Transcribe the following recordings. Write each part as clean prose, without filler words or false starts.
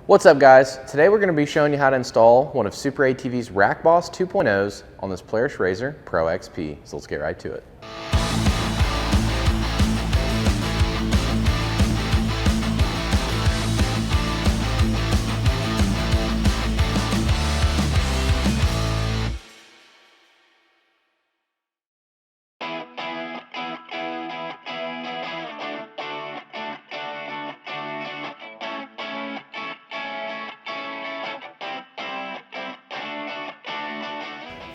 What's up guys? Today we're going to be showing you how to install one of SuperATV's RackBoss 2.0s on this Polaris RZR Pro XP. So let's get right to it.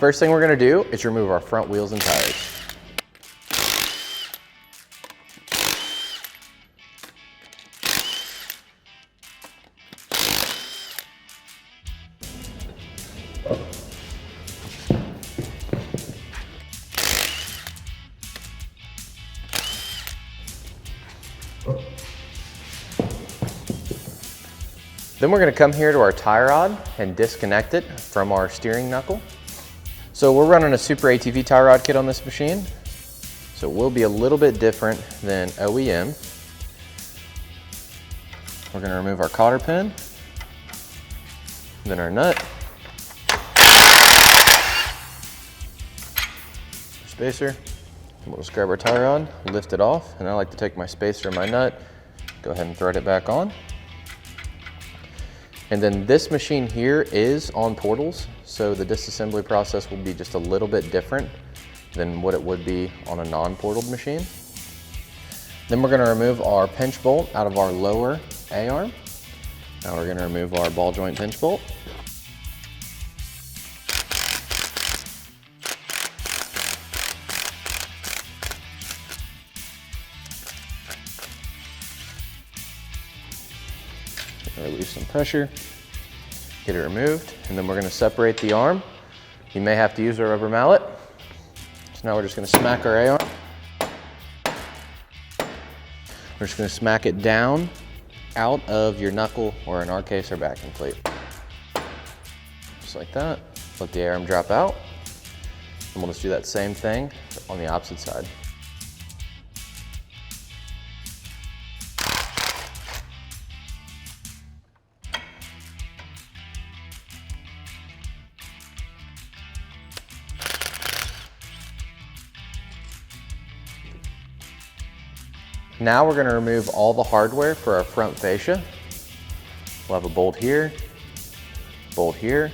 First thing we're going to do is remove our front wheels and tires. Then we're going to come here to our tie rod and disconnect it from our steering knuckle. So we're running a SuperATV tie rod kit on this machine, so it will be a little bit different than OEM. We're going to remove our cotter pin, then our nut, spacer, and we'll just grab our tie rod, lift it off, and I like to take my spacer and my nut, go ahead and thread it back on. And then this machine here is on portals, so the disassembly process will be just a little bit different than what it would be on a non-portaled machine. Then we're going to remove our pinch bolt out of our lower A-arm. Now we're going to remove our ball joint pinch bolt. Release some pressure, get it removed, and then we're going to separate the arm. You may have to use a rubber mallet. So now we're just going to smack our A-arm. We're just going to smack it down out of your knuckle, or in our case, our backing plate. Just like that. Let the A-arm drop out, and we'll just do that same thing on the opposite side. Now we're going to remove all the hardware for our front fascia. We'll have a bolt here, here,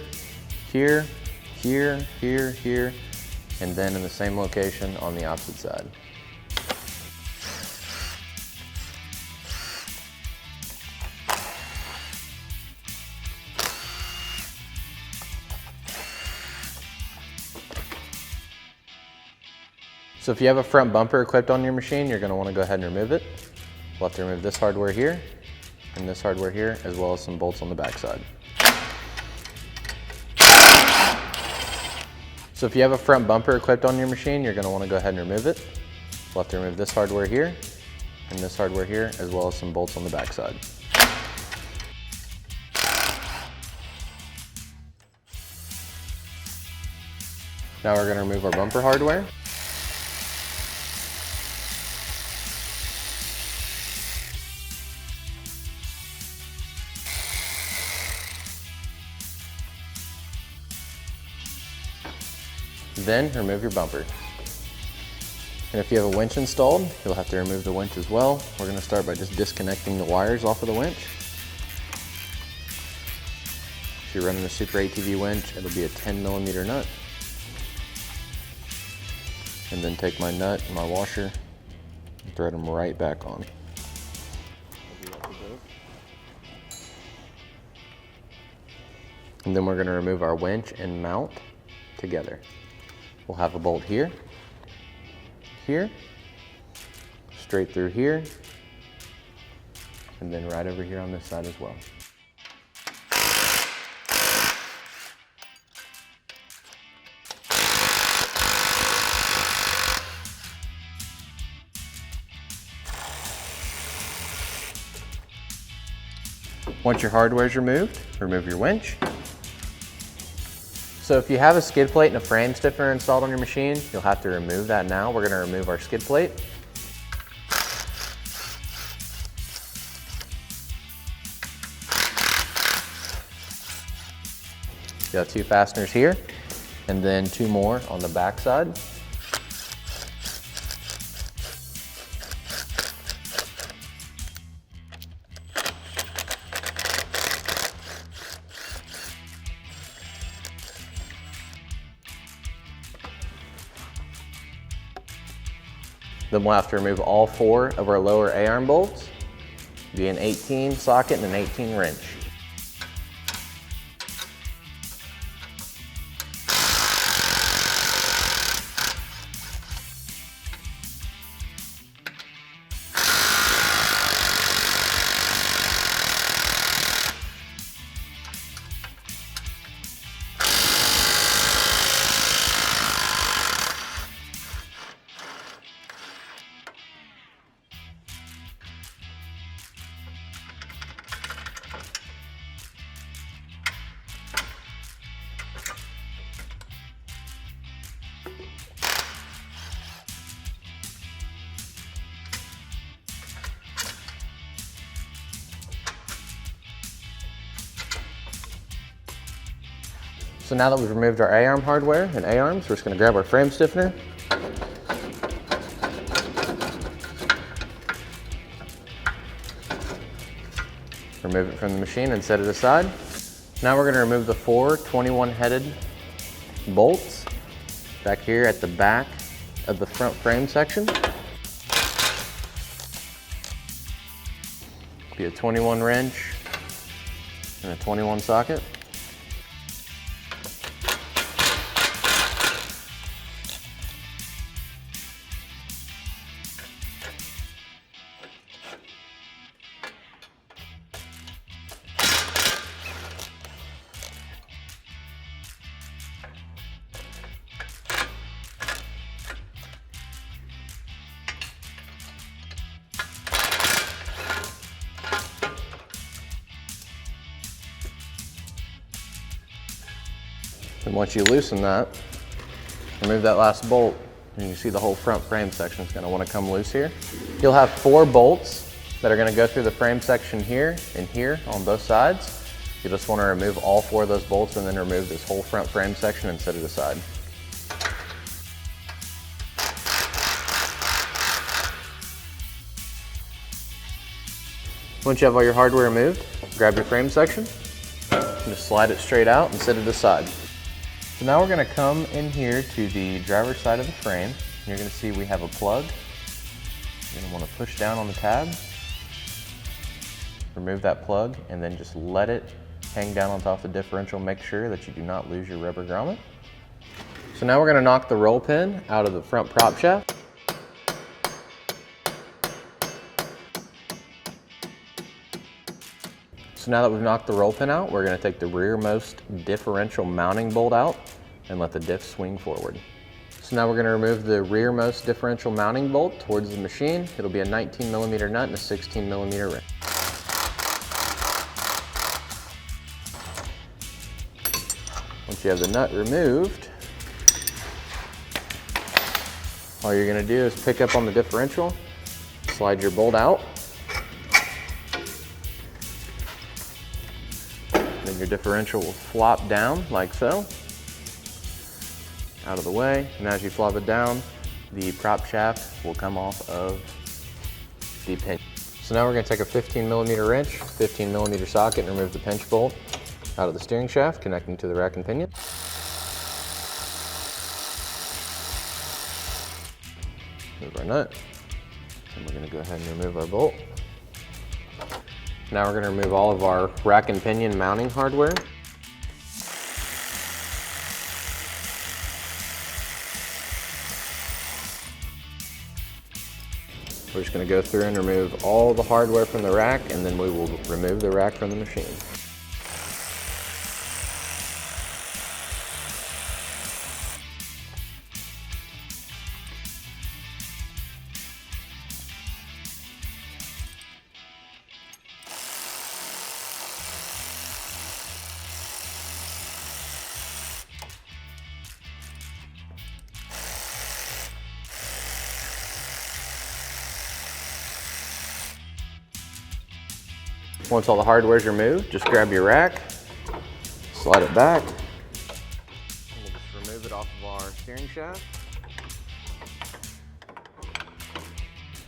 here, here, here, here, and then in the same location on the opposite side. So if you have a front bumper equipped on your machine, you're going to want to go ahead and remove it. We'll have to remove this hardware here and this hardware here, as well as some bolts on the back side. So if you have a front bumper equipped on your machine, you're going to want to go ahead and remove it. We'll have to remove this hardware here and this hardware here, as well as some bolts on the back side. Now we're going to remove our bumper hardware. Then remove your bumper. And if you have a winch installed, you'll have to remove the winch as well. We're going to start by just disconnecting the wires off of the winch. If you're running a SuperATV winch, it'll be a 10mm nut. And then take my nut and my washer and thread them right back on. And then we're going to remove our winch and mount together. We'll have a bolt here, here, straight through here, and then right over here on this side as well. Once your hardware is removed, remove your winch. So if you have a skid plate and a frame stiffener installed on your machine, you'll have to remove that now. We're going to remove our skid plate. Got 2 fasteners here, and then 2 more on the back side. Then we'll have to remove all 4 of our lower A-arm bolts, be an 18 socket and an 18 wrench. So now that we've removed our A-arm hardware and A-arms, we're just gonna grab our frame stiffener. Remove it from the machine and set it aside. Now we're gonna remove the 4 21-headed bolts back here at the back of the front frame section. Be a 21 wrench and a 21 socket. And once you loosen that, remove that last bolt, and you see the whole front frame section is gonna wanna come loose here. You'll have 4 bolts that are gonna go through the frame section here and here on both sides. You just wanna remove all 4 of those bolts and then remove this whole front frame section and set it aside. Once you have all your hardware removed, grab your frame section, and just slide it straight out and set it aside. So now we're gonna come in here to the driver's side of the frame. You're gonna see we have a plug. You're gonna wanna push down on the tab, remove that plug, and then just let it hang down on top of the differential. Make sure that you do not lose your rubber grommet. So now we're gonna knock the roll pin out of the front prop shaft. So now that we've knocked the roll pin out, we're gonna take the rearmost differential mounting bolt out and let the diff swing forward. So now we're gonna remove the rearmost differential mounting bolt towards the machine. It'll be a 19mm nut and a 16mm wrench. Once you have the nut removed, all you're gonna do is pick up on the differential, slide your bolt out, then your differential will flop down like so, out of the way. And as you flop it down, the prop shaft will come off of the pinch. So now we're gonna take a 15mm wrench, 15mm socket, and remove the pinch bolt out of the steering shaft, connecting to the rack and pinion. Remove our nut, and we're gonna go ahead and remove our bolt. Now we're gonna remove all of our rack and pinion mounting hardware. We're just gonna go through and remove all the hardware from the rack, and then we will remove the rack from the machine. Once all the hardware is removed, just grab your rack, slide it back, off of our steering shaft.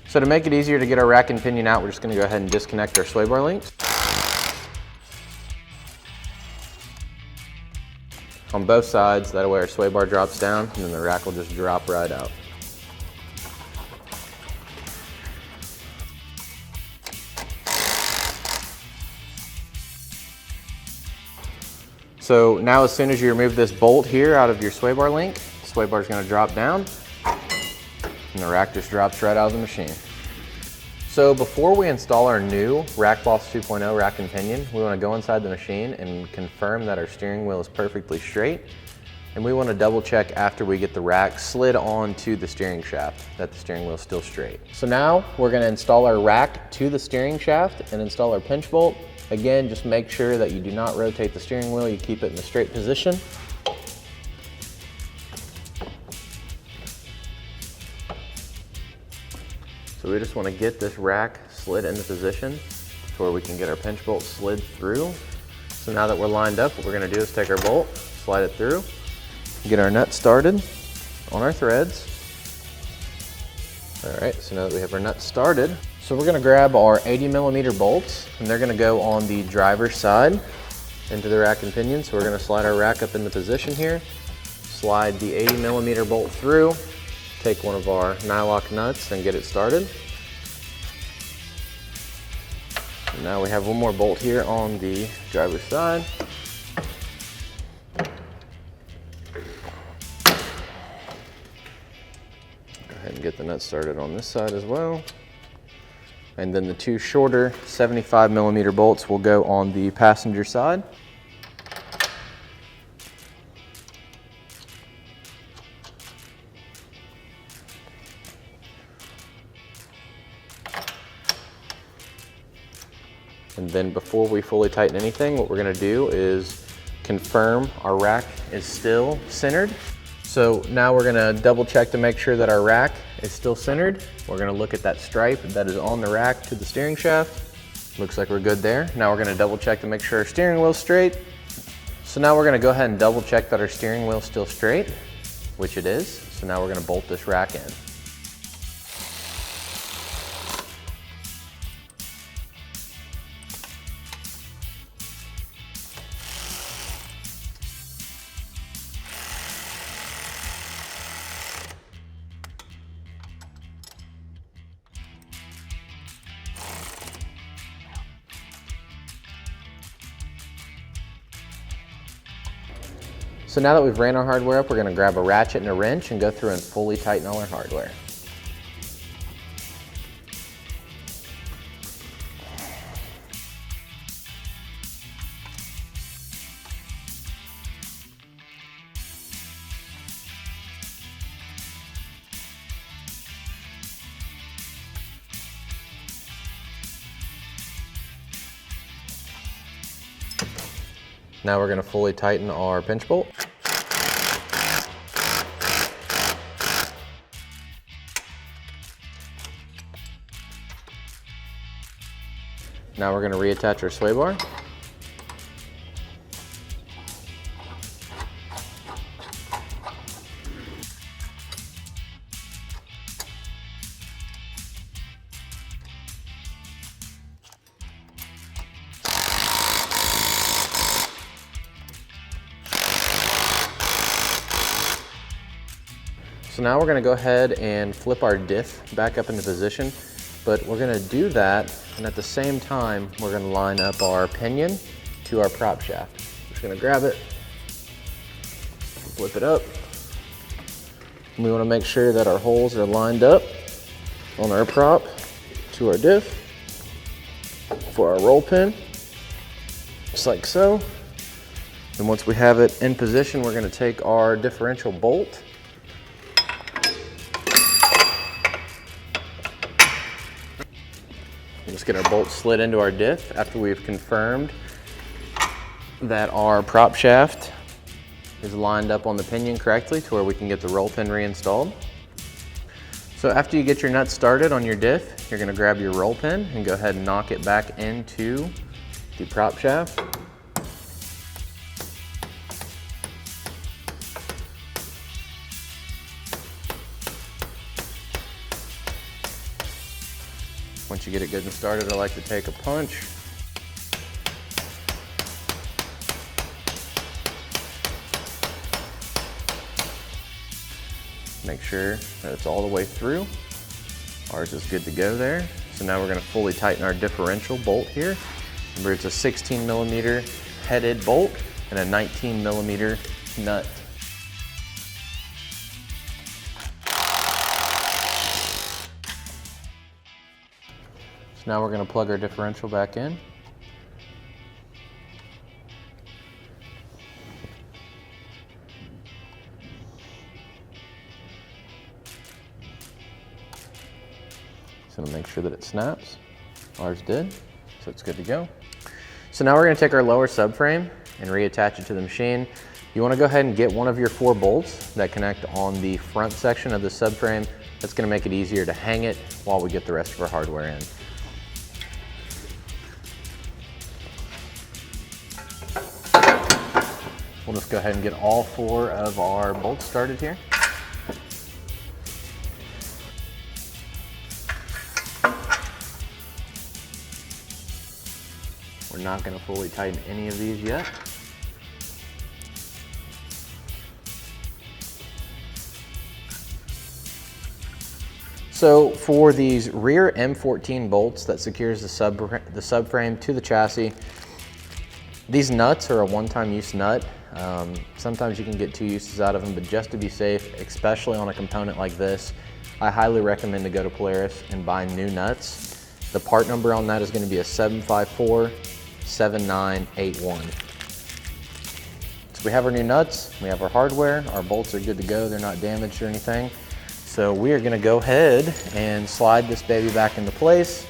So to make it easier to get our rack and pinion out, we're just going to go ahead and disconnect our sway bar links. On both sides, that way our sway bar drops down and then the rack will just drop right out. So now as soon as you remove this bolt here out of your sway bar link, the sway bar is going to drop down and the rack just drops right out of the machine. So before we install our new RackBoss 2.0 rack and pinion, we want to go inside the machine and confirm that our steering wheel is perfectly straight. And we want to double check after we get the rack slid onto the steering shaft that the steering wheel is still straight. So now we're going to install our rack to the steering shaft and install our pinch bolt. Again, just make sure that you do not rotate the steering wheel, you keep it in a straight position. So we just want to get this rack slid into position to where we can get our pinch bolt slid through. So now that we're lined up, what we're going to do is take our bolt, slide it through, get our nut started on our threads. All right, so now that we have our nut started, so we're going to grab our 80mm bolts and they're going to go on the driver's side into the rack and pinion. So we're going to slide our rack up into position here, slide the 80mm bolt through, take one of our nylock nuts and get it started. And now we have one more bolt here on the driver's side. Go ahead and get the nut started on this side as well. And then the two shorter 75mm bolts will go on the passenger side. And then before we fully tighten anything, what we're going to do is confirm our rack is still centered. So now we're going to double check to make sure that our rack is still centered. We're going to look at that stripe that is on the rack to the steering shaft. Looks like we're good there. Now we're going to double check to make sure our steering wheel's straight. So now we're going to go ahead and double check that our steering wheel's still straight, which it is. So now we're going to bolt this rack in. So now that we've ran our hardware up, we're going to grab a ratchet and a wrench and go through and fully tighten all our hardware. Now we're going to fully tighten our pinch bolt. Now we're going to reattach our sway bar. So now we're going to go ahead and flip our diff back up into position, but we're going to do that, and at the same time we're going to line up our pinion to our prop shaft. Just going to grab it, flip it up, and we want to make sure that our holes are lined up on our prop to our diff for our roll pin, just like so. And once we have it in position, we're going to take our differential bolt and just get our bolt slid into our diff after we've confirmed that our prop shaft is lined up on the pinion correctly to where we can get the roll pin reinstalled. So after you get your nut started on your diff, you're going to grab your roll pin and go ahead and knock it back into the prop shaft. you get it good and started, I like to take a punch. Make sure that it's all the way through. Ours is good to go there. So now we're gonna fully tighten our differential bolt here. Remember, it's a 16 millimeter headed bolt and a 19 millimeter nut. So now we're gonna plug our differential back in. So make sure that it snaps. Ours did, so it's good to go. So now we're gonna take our lower subframe and reattach it to the machine. You wanna go ahead and get one of your 4 bolts that connect on the front section of the subframe. That's gonna make it easier to hang it while we get the rest of our hardware in. We'll just go ahead and get all 4 of our bolts started here. We're not going to fully tighten any of these yet. So for these rear M14 bolts that secures the subframe to the chassis, these nuts are a one-time use nut. Sometimes you can get 2 uses out of them, but just to be safe, especially on a component like this, I highly recommend to go to Polaris and buy new nuts. The part number on that is going to be a 7547981. So we have our new nuts, we have our hardware, our bolts are good to go, they're not damaged or anything. So we are gonna go ahead and slide this baby back into place.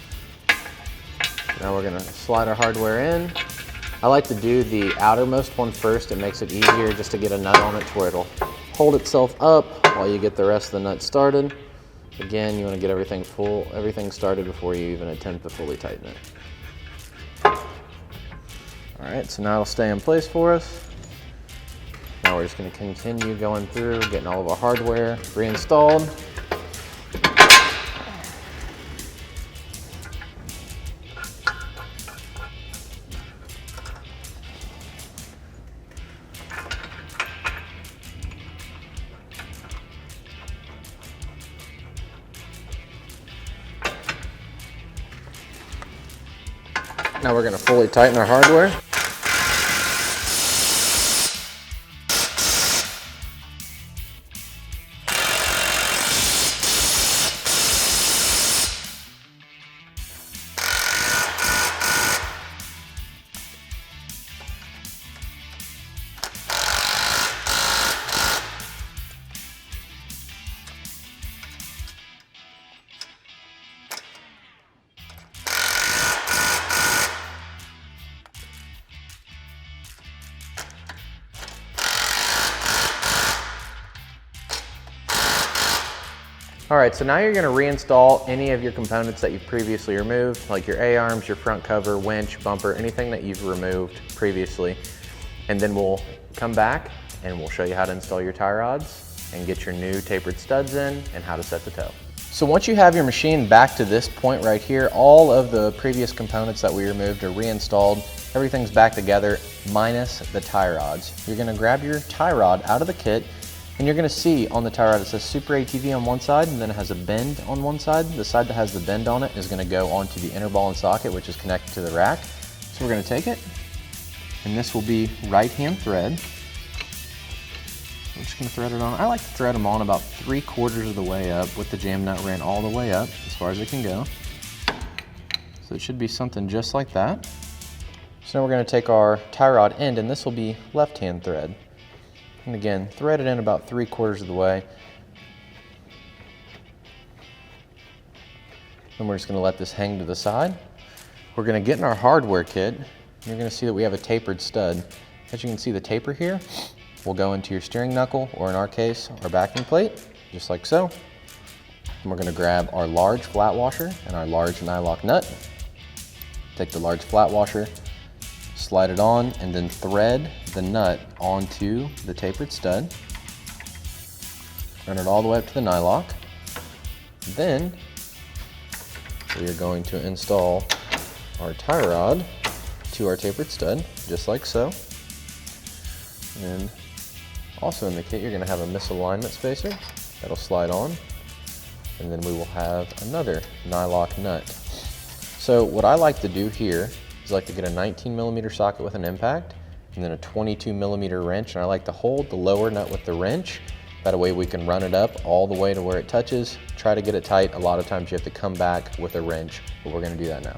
Now we're gonna slide our hardware in. I like to do the outermost one first. It makes it easier just to get a nut on it to where it'll hold itself up while you get the rest of the nuts started. Again, you wanna get everything started before you even attempt to fully tighten it. All right, so now it'll stay in place for us. Now we're just going to continue going through, getting all of our hardware reinstalled. Now we're going to fully tighten our hardware. All right, so now you're gonna reinstall any of your components that you've previously removed, like your A-arms, your front cover, winch, bumper, anything that you've removed previously. And then we'll come back and we'll show you how to install your tie rods and get your new tapered studs in and how to set the toe. So once you have your machine back to this point right here, all of the previous components that we removed are reinstalled. Everything's back together minus the tie rods. You're gonna grab your tie rod out of the kit, and you're gonna see on the tie rod it says SuperATV on one side, and then it has a bend on one side. The side that has the bend on it is gonna go onto the inner ball and socket, which is connected to the rack. So we're gonna take it, and this will be right-hand thread. I'm just gonna thread it on. I like to thread them on about 3/4 of the way up with the jam nut ran all the way up as far as it can go. So it should be something just like that. So now we're gonna take our tie rod end, and this will be left-hand thread. And again, thread it in about 3/4 of the way. Then we're just gonna let this hang to the side. We're gonna get in our hardware kit. And you're gonna see that we have a tapered stud. As you can see, the taper here will go into your steering knuckle, or in our case, our backing plate, just like so. And we're gonna grab our large flat washer and our large nylock nut. Take the large flat washer, slide it on, and then thread the nut onto the tapered stud. Run it all the way up to the nylock. Then we are going to install our tie rod to our tapered stud, just like so. And also in the kit, you're going to have a misalignment spacer that'll slide on, and then we will have another nylock nut. So what I like to do here is I like to get a 19mm socket with an impact, and then a 22mm wrench, and I like to hold the lower nut with the wrench. That way we can run it up all the way to where it touches, try to get it tight. A lot of times you have to come back with a wrench, but we're going to do that now.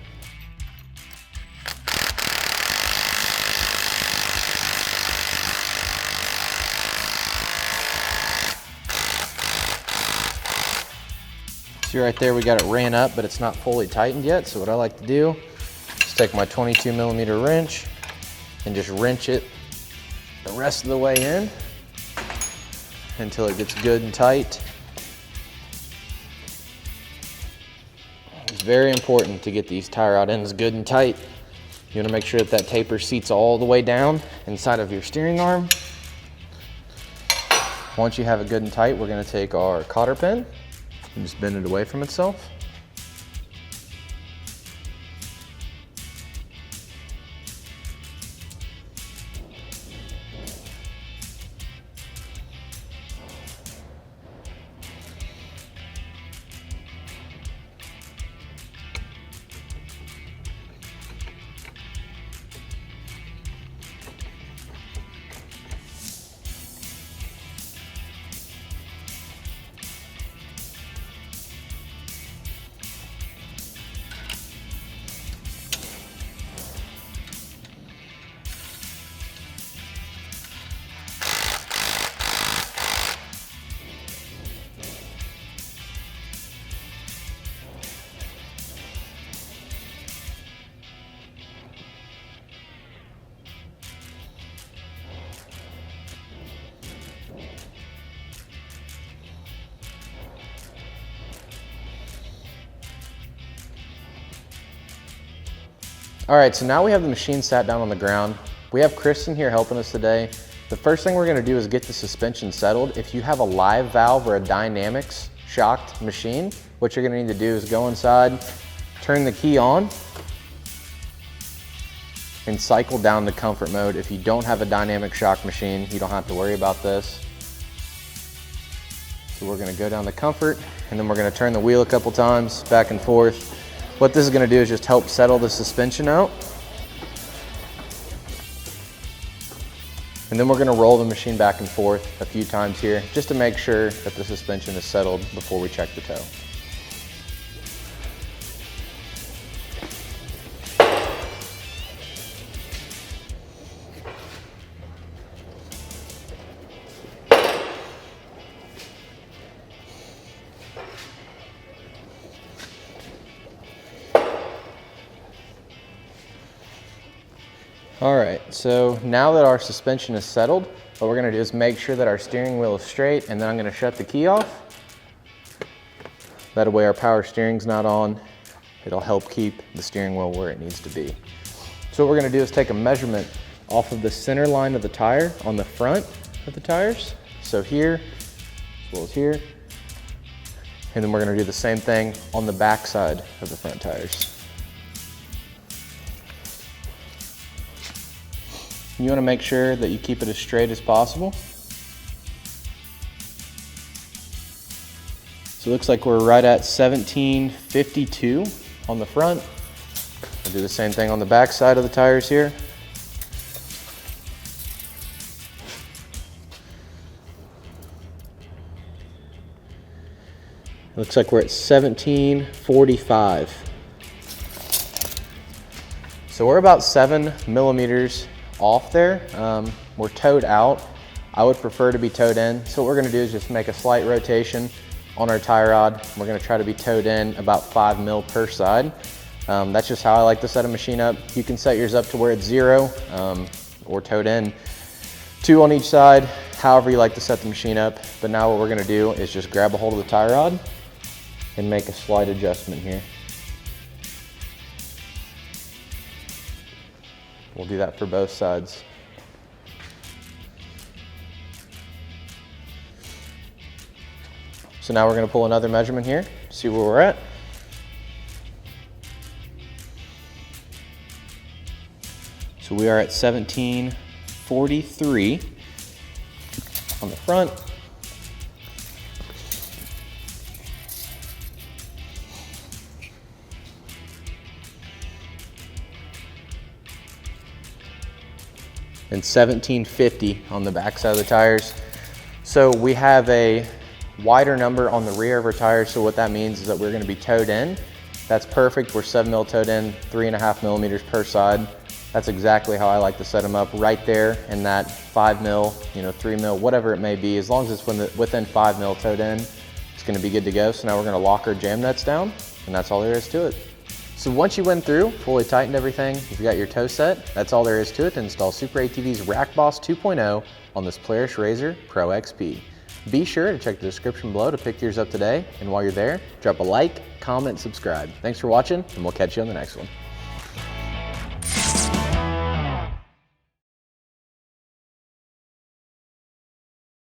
See right there, we got it ran up, but it's not fully tightened yet. So what I like to do is take my 22mm wrench and just wrench it the rest of the way in until it gets good and tight. It's very important to get these tie rod ends good and tight. You want to make sure that that taper seats all the way down inside of your steering arm. Once you have it good and tight, we're going to take our cotter pin and just bend it away from itself. All right, so now we have the machine sat down on the ground. We have Kristen here helping us today. The first thing we're gonna do is get the suspension settled. If you have a live valve or a dynamics shocked machine, what you're gonna need to do is go inside, turn the key on, and cycle down to comfort mode. If you don't have a dynamic shock machine, you don't have to worry about this. So we're gonna go down to comfort, and then we're gonna turn the wheel a couple times, back and forth. What this is going to do is just help settle the suspension out. And then we're going to roll the machine back and forth a few times here just to make sure that the suspension is settled before we check the toe. All right, so now that our suspension is settled, what we're gonna do is make sure that our steering wheel is straight, and then I'm gonna shut the key off. That way our power steering's not on. It'll help keep the steering wheel where it needs to be. So what we're gonna do is take a measurement off of the center line of the tire on the front of the tires. So here, as well as here. And then we're gonna do the same thing on the back side of the front tires. You want to make sure that you keep it as straight as possible. So it looks like we're right at 1752 on the front. We'll do the same thing on the back side of the tires here. It looks like we're at 1745. So we're about 7 millimeters off there. We're towed out. I would prefer to be towed in. So what we're gonna do is just make a slight rotation on our tie rod. We're gonna try to be towed in about 5 mil per side. That's just how I like to set a machine up. You can set yours up to where it's 0 or towed in 2 on each side, however you like to set the machine up. But now what we're gonna do is just grab a hold of the tie rod and make a slight adjustment here. We'll do that for both sides. So now we're going to pull another measurement here, see where we're at. So we are at 1743 on the front. And 1750 on the back side of the tires. So we have a wider number on the rear of our tires, so what that means is that we're going to be towed in. That's perfect. We're 7 mil towed in, 3.5 millimeters per side. That's exactly how I like to set them up, right there in that 5 mil, 3 mil, whatever it may be. As long as it's within 5 mil towed in, it's going to be good to go. So now we're going to lock our jam nuts down, and that's all there is to it. So once you went through, fully tightened everything, you've got your tow set, that's all there is to it to install SuperATV's RackBoss 2.0 on this Polaris RZR Pro XP. Be sure to check the description below to pick yours up today, and while you're there, drop a like, comment, subscribe. Thanks for watching, and we'll catch you on the next one.